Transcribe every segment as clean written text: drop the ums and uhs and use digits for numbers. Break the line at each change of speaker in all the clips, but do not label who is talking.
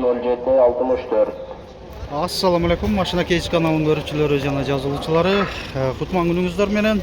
0764.
Assalamu alaikum, Машина Кейс каналының көрүүчүлөрү жана жазылуучулары. Кутман күнүңүздөр менен.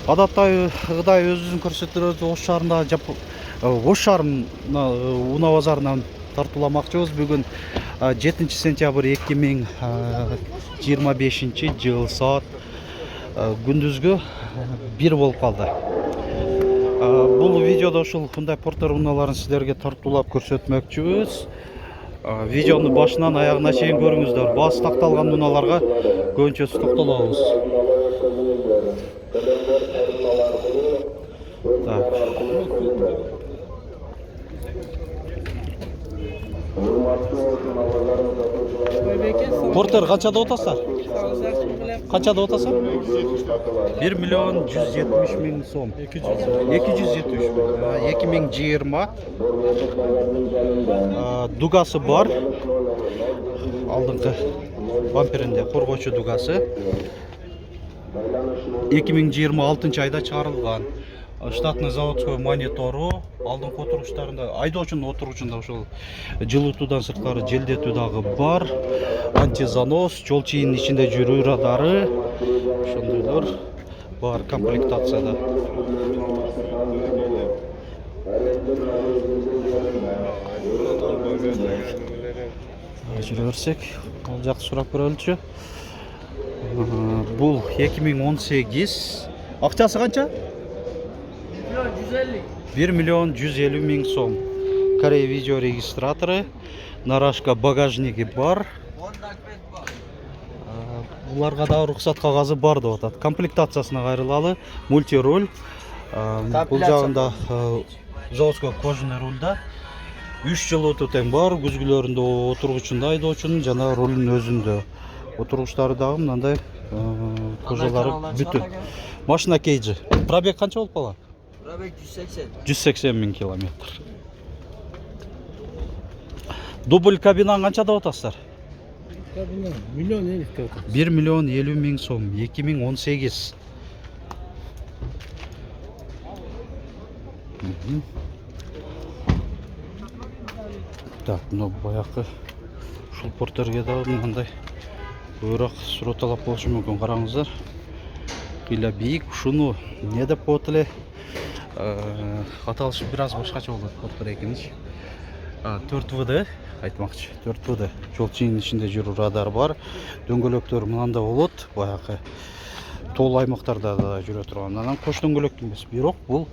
Адаттай өзүбүздүн көрсөтүүлөрдү Ош шаарында Ош шаарына унаа базарынан тартууламакчыбыз. Бүгүн 7 сентябрь 2025 жыл саат күндүзгү 1 болуп калды. Бул видеодо ушул мындай портер унааларын силерге тартуулап көрсөтмөкчүбүз. Видеону башынан аягына чейин көрүңүздөр. Баасы такталган унааларга көбүнчө токтолобуз. Портер канчада отасыздар? Канчада отасың? 1 миллион 170 миң сом. 270 миң. 2020. Дугасы бар. Алдыңкы бамперинде коргоочу дугасы. 2026 айда чыгарылган. Штатный заводской монитору, алдыңкы отургучтарында, айдоочунун отургучунда ошол жылытуудан сырткары желдетүү дагы бар. Антизанос, жол чийинин ичинде жүрүү радары, ошондойлор бар комплектацияда. Жүрө берсек, ал жакты сурап көрөлүчү. Бул 2018. Акчасы канча? 1 миллион 150 миң сом. Корея видео регистраторы, нарашка багажниги бар. Буларга да уруксат кагазы бар деп атат. Комплектациясына кайрылалы, мультируль. Бул жагында заводской кожаный рульда 3 жылытуу тең бар. Күзгүлөрүндө отургучунда айдоочунун жана рулдун өзүндө. Отургучтары дагы мындай кожалары бүтүн. Машина кейджи. Пробег канча болуп калат? 180 миң километр. Дубль кабинаны канчада отасыздар?
1 миллион
1 миллион 50 миң сом. 2018. Так, баякы ушул портерге дагы мындай көбүрөөк суроо талап болушу мүмкүн. Караңыздар. Кыйла бийик. Ушуну не деп коет эле? Аталышы бир аз башкача болот портер экеничи. 4ВД айтмакчы. 4ВД жол чийинин ичинде жүрүү радары бар. Дөңгөлөктөр мындай болот. Баякы тоол аймактарда да жүрө турган. Анан кош дөңгөлөк эмес. Бирок бул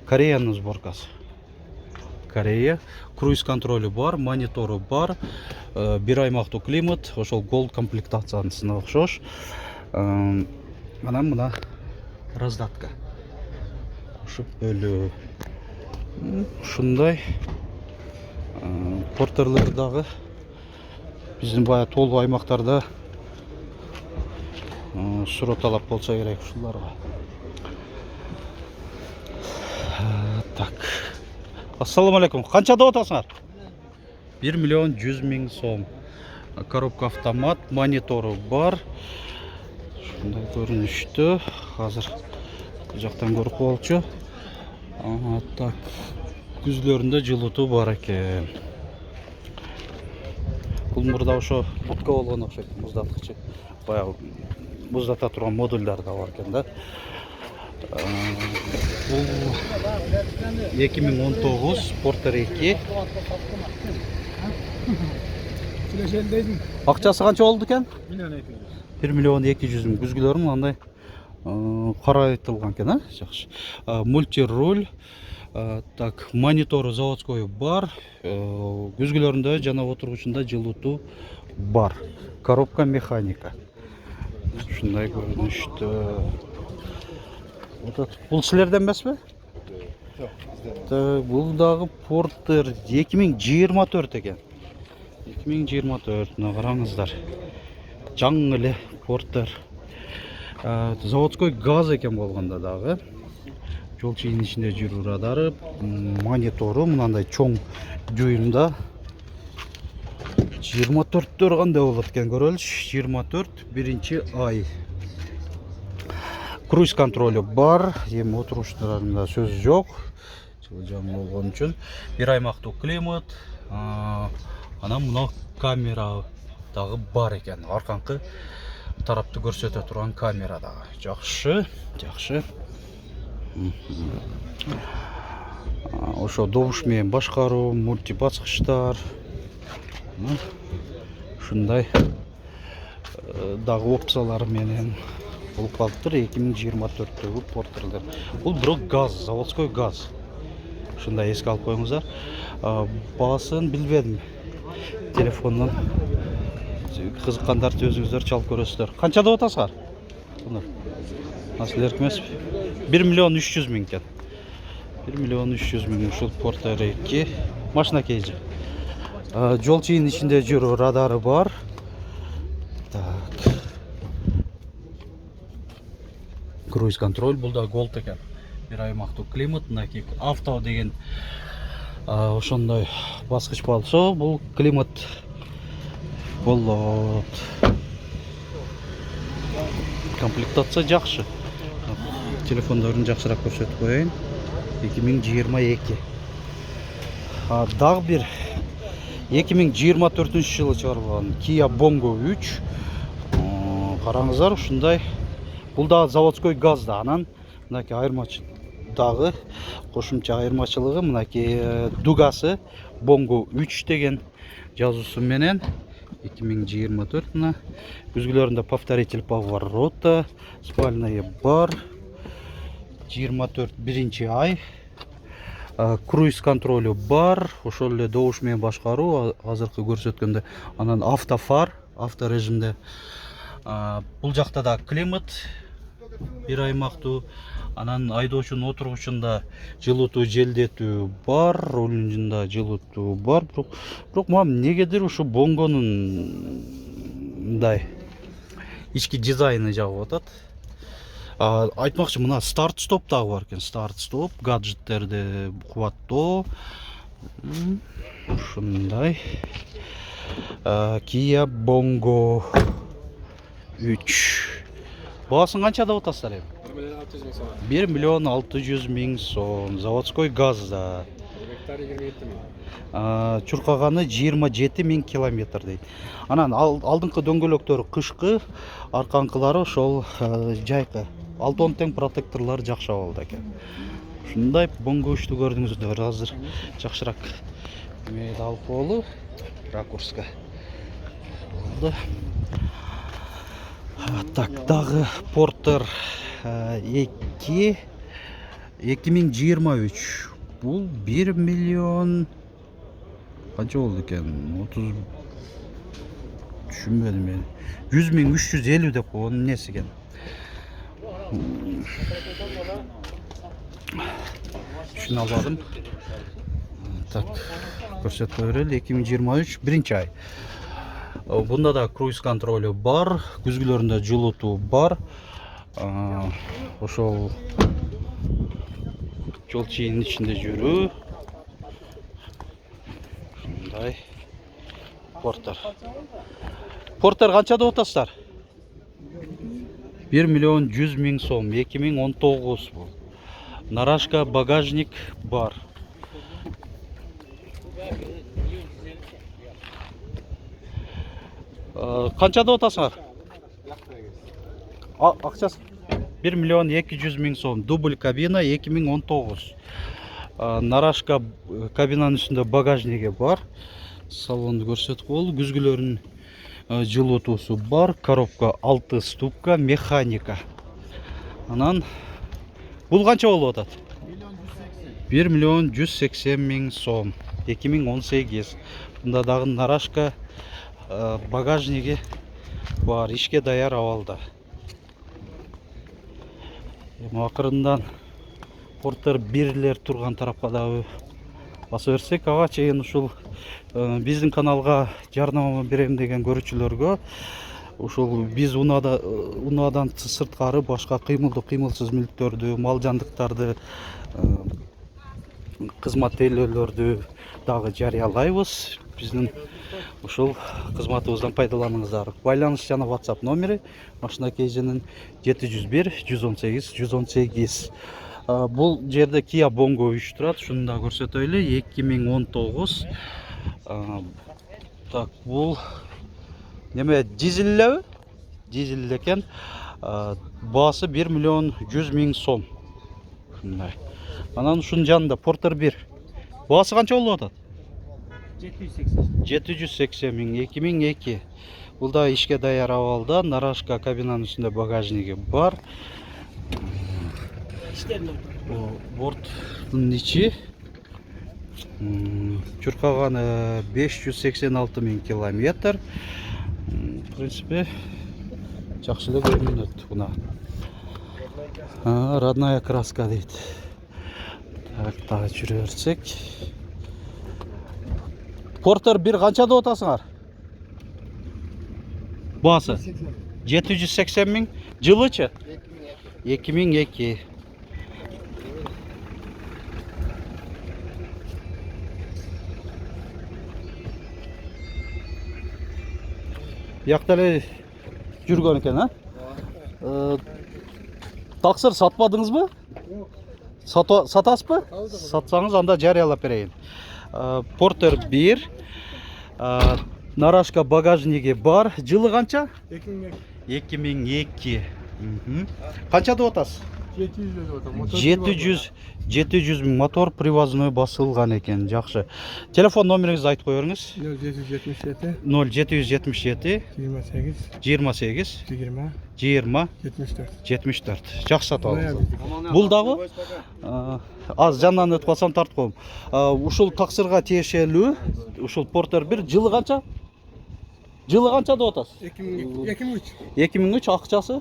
Кореянын сборкасы. Корея, круиз контролю бар, монитору бар, бир аймактуу климат, ошол голд комплектациясына окшош. Анан мына раздатка. Ушуп бөлүү. Ушундай портерлер дагы биздин бая тоолуу аймактарда суроо талап болсо керек ушуларга. Так. Ассаламу алейкум. Канчада отасыңар? 1 миллион 100 миң сом. Коробка автомат, монитору бар. Шундай көрүнүштө. Азыр жактан көрүп болчу. Так. Күзлөрүндө жылытуу бар экен. Бул мурда ошо путка болгон окшойт, муздаткычы. Баягы муздата турган модулдар да бар экен да. Бул 2019 Портер 2. Акчасы канча болду экен? 1 миллион 200 миң. Күзгүлөрү мындай карайтылган экен, а? Жакшы. Мультируль, так, монитору заводской бар. Күзгүлөрүндө жана отургучунда жылытуу бар. Коробка механика. Ушундай көрүнүштө. Бул силерден эмеспи?
Жок,
бул дагы Портер 2024 экен. 2024, мына караңыздар. Жаңы эле Портер. Заводской газ экен болгондо дагы. Жол чийинин ичинде жүрүү радары, монитору мындай чоң жуюмда. 24 кандай болот экен көрөлүчү. 24 биринчи ай. Круиз контролю бар, эми отургучтарында сөз жок. Жаңы болгон үчүн бир аймактуу климат, Анан мына камера дагы бар экен. Арканкы тарапты көрсөтө турган камера дагы. Жакшы, жакшы. Ошо добуш менен башкаруу, мультибаскычтар. Ушундай дагы опциялары менен болуп калыптыр 2024-төгү портерлер. Бул бирок газ, заводской газ. Ушундай эске алып коюңуздар. Баасын билбедим. Телефондон кызыккандар өзүңүздөр чалып көрөсүздөр. Канча деп атасыздар? Буну. Насыл эрк эмес. 1 миллион 300 миң экен. 1 миллион 300 миң ушул Портер 2 машина кейжи. Жол чыйын ичинде жүрүү радары бар. Так. Круиз контроль, бул да голд экен. Бир аймактуу климат, мынакей авто деген ошондой баскыч болсо, бул климат болот. Комплектация жакшы. Телефондорун жакшыраак көрсөтүп коеюн. 2022. Дагы бир 2024-жылы чыгарылган Kia Bongo 3. Караңыздар, ушундай. Бул да заводской газ да, анан мынакей айырмачы дагы кошумча айырмачылыгы мынакей дугасы Bongo 3 деген жазуусу менен 2024 мына күзгүлөрүндө повторитель поворота, спальная бар. 24 биринчи ай. Круиз контролю бар. Ошол эле добуш менен башкаруу азыркы көрсөткөндө. Анан автофар, авто режимде. Бул жакта да климат бир аймактуу. Анан айдоочунун отургучунда жылытуу, желдетүү бар, рулунда жылытуу бар. Бирок мага негедир ушу Бонгонун мындай ички дизайны жагып атат. Айтмакчы, мына старт стоп дагы бар экен. Старт стоп, гаджеттерди кубаттоо. Ушундай. Kia Bongo 3. Баасын канча деп атасыздар эми? 1 миллион 600 миң сом. Заводской газда. Чуркаганы 27 миң километр дейт. Анан алдыңкы дөңгөлөктөрү кышкы, арканкылары ошол жайкы. 6-10 тең протекторлор жакшы болду экен. Ушундай Bongo 3-тү көрдүңүздөр. Азыр жакшыраак мейли алып болу ракурска. Болду. Так, дагы Porter 2 2023. Бул 1 миллион канча болду экен? 30 түшүнбөдүм мен. 100 миң 350 деп койгон несі экен. Түшүнө албадым. Так, көрсөтө берели. 2023 биринчи ай. Бунда да круиз контролю бар, күзгүлөрүндө жылытуу бар. Ошол жол чыйынын ичинде жүрүү. Ушундай Porter. Porter канча деп атасыздар? 1 миллион 100 миң сом, 2019 бул. Нарашка багажник бар. Канча деп атасыңар? Акчасы 1 миллион 200 миң сом. Дубль кабина 2019. Нарашка кабинанын үстүндө багажниги бар. Салонду көрсөтүп болду. Күзгүлөрүнүн жылытуусу бар. Коробка 6 ступка, механика. Анан бул канча болуп атат? 1 миллион 180 миң сом. 2018. Бунда дагы нарашка багажниги бар, ишке даяр абалда. Акырындан Porter 1-лер турган тарапка дагы баса берсек, ага чейин ушул биздин каналга жарнама берем деген көрүүчүлөргө ушул биз унаадан сырткары башка кыймылдуу кыймылсыз мүлктөрдү, мал жандыктарды, кызматээлөөлөрдү дагы жарыялайбыз. Биздин ушул кызматыбыздан пайдаланыңыздар. Байланыш жана WhatsApp номери машина кейжинин 701 118 118. Бул жерде Kia Bongo 3 турат. Шуну да көрсөтөйлү. 2019 Так, бул неме дизель экен. Баасы 1 миллион 100 миң сом. Ушундай. Анан ушунун жанында Портер 1. Баасы канча болуп атат? 780 миң, 2002. Бул да ишке даяр абалда, нарашка кабинанын үстүндө багажниги бар. Борттун ичи чуркаганы 586 миң километр. В принципе, жакшы эле көрүнөт мына. Родная краска дейт. Так, дагы жүрө берсек. Портер 1 канча деп атасыңар? Баасы 780 миң. Жылычы? 2002. Бияқта эле жүргөн экен, Таксыр сатпадыңызбы? Сатасызбы? Сатсаңыз анда жарыялап берейин. Портер 1, нарашка багажниги бар. Жылы канча? 2002. Канча деп атасыз? 700 миң мотор привозной басылган экен. Жакшы. Телефон номериңизди айтып коюңуз.
0777
0777
28
20 74. Жакшы сатып алдыңыз. Бул дагы аз жандан өтүп калсам тартып коем. Ушул таксырга тиешелүү, ушул Портер 1 жылы канча? Жылы канча деп атасыз? 2003 акчасы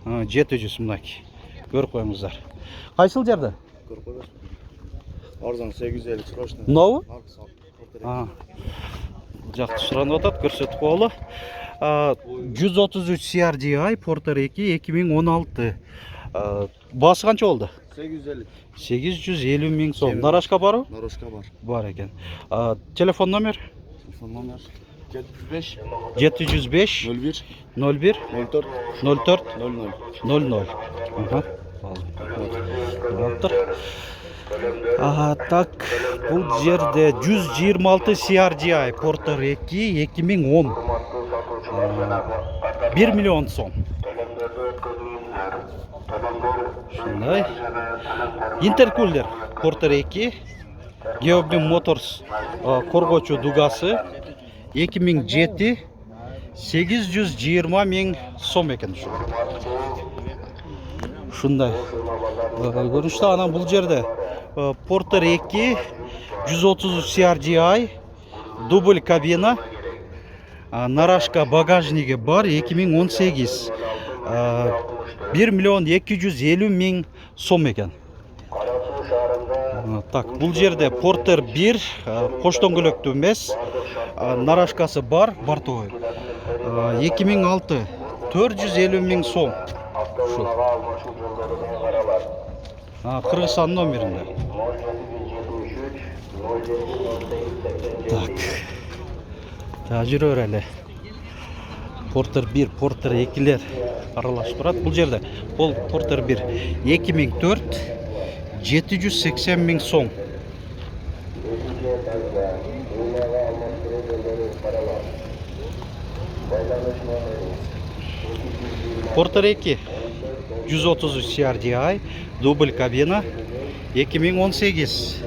700 мынакей. Көрүп коюңуздар. Кайсыл жерде?
Арзан 850 срочно.
Нову? Жакшы суранып атат, көрсөтүп коелу. 133 CRDI Портер 2 2016. Баасы канча болду? 850 миң сом. Нарашка барбы?
Нарашка бар.
Бар экен. Телефон номер?
Телефон номер 705
705
01
04
04 00.
00. Так, бул жерде 126 CRDI Портер 2 2010. 1 миллион сом. Шундай. Интеркулер Портер 2 Geobim Motors коргоочу дугасы 2007 820 миң сом экен ушу. Ушундай. Көрүнүштө анан бул жерде Портер 2 130 CRDI дубль кабина, нарашка багажниги бар 2018. 1 миллион 250 миң сом экен. Так, бул жерде Портер 1 кош дөңгөлөктүү эмес, нарашкасы бар, бортовой. 2006 450 миң сом. Ушул. Кыргызстан номеринде. Так. Та жүрөр эле. Портер 1, Портер 2лер аралашып турат. Бул жерде бул Портер 1 2004 780 миң сом. Портер 2 130 CRDI дубль кабина 2018.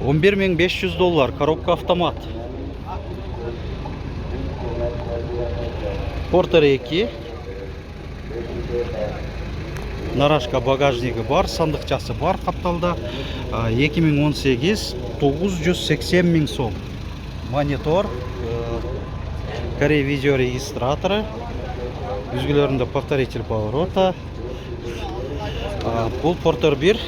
11.500 доллар, коробка автомат. Портер 2 нарашка багажниги бар, сандыкчасы бар капталда. 2018 980 миң сом. Монитор, Корей видео регистраторы, үзгүлөрүндө повторитель поворота. Бул Портер 1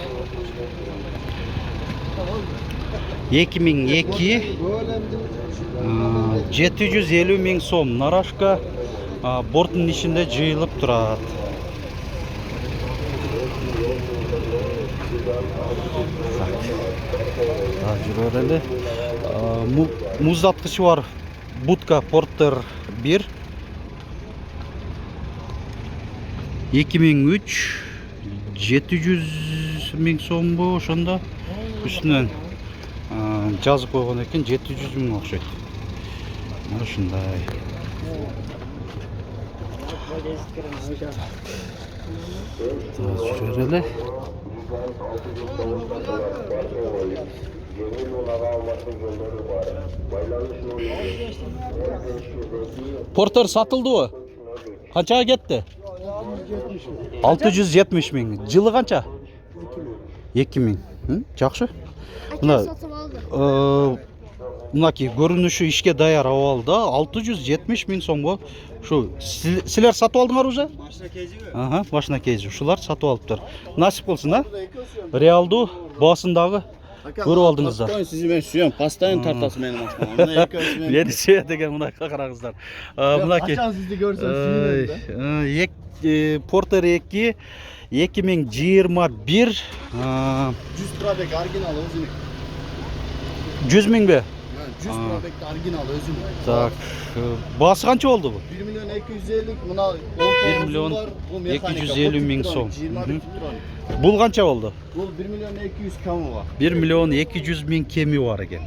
2002 750 миң сом. Нарашка борттун ичинде жыйылып турат. Жүрөр эле. Муздаткычы бар будка Портер 1 2003 700 миң сомбу ошондо. Үстүнөн жазып койгон экен 700 миң окшойт. Ушундай. Жүрөр эле. Портер сатылдыбы? Канчага кетти? 670 миң. Жылы канча? 2 миң. Жакшы. Мына мынакей көрүнүшү ишке даяр абалда 670 миң сомго. Шу силер сатып алдыңар уже?
Машина кейжиби?
Ага, машина кейжи. Ушулар сатып алыптыр. Насип болсун, а? Реалдуу баасындагы көрүп алдыңыздар.
Сиз мен сүйөм, постоянно тартасыз менин машинама. Мына экөөсү мен.
Мени сүйөт деген мынакей караңыздар. Мынакей.
Качан сизди көрсөм сүйөнөм да.
Портер 2 2021
100 пробег оригинал өзүнүн.
100 миң бе?
100 пробегти оригинал өзүнүн.
Так, баасы канча болду бу?
1 миллион 250, мына
1 миллион 250 миң сом. Бул канча болду?
Бул 1 миллион 200 кемі бар.
1 миллион 200 миң кеми бар экен.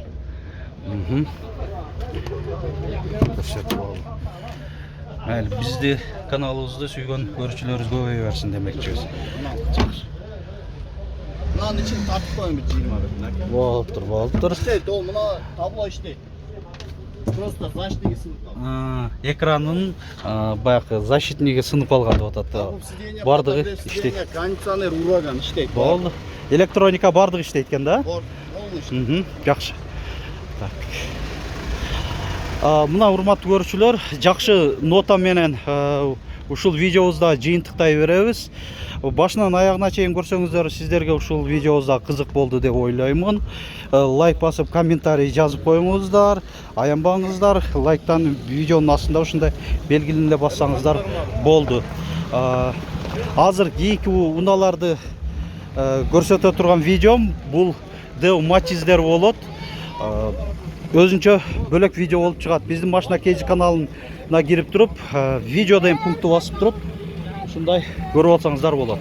Mayli, bizde kanalımızda suygan görüşçülerimiz көбөйө берсин демекчибиz.
Мынанын ичин тартып коюм 20 бет.
Болуптур.
İşte o мына табло иштейт. Просто защитниги сынып калды.
Экранын баягы защитниги сынып калган деп атат. Бардыгы иштейт.
Кондиционер ураган иштейт.
Болду. Электроника бардыгы иштейт экен да?
Полностью.
Жакшы. Так. Мына урматтуу көрүүчүлөр, жакшы нота менен ушул видеобузда жыйынтыктай беребиз. Башынан аягына чейин көрсөңүздөр, сиздерге ушул видеобузда кызык болду деп ойлоймун. Лайк басып, комментарий жазып коюңуздар, аянбаңыздар. Лайктан видеонун астында ушундай белгилини эле бассаңыздар болду. Азыр кийинки унааларды көрсөтө турган видеом бул Deo Matiz'ler болот. Өзүнчө бөлөк видео болуп чыгат. Биздин машина кейжи каналына кирип туруп, видеодон пункту басып туруп, ушундай көрүп алсаңыздар болот.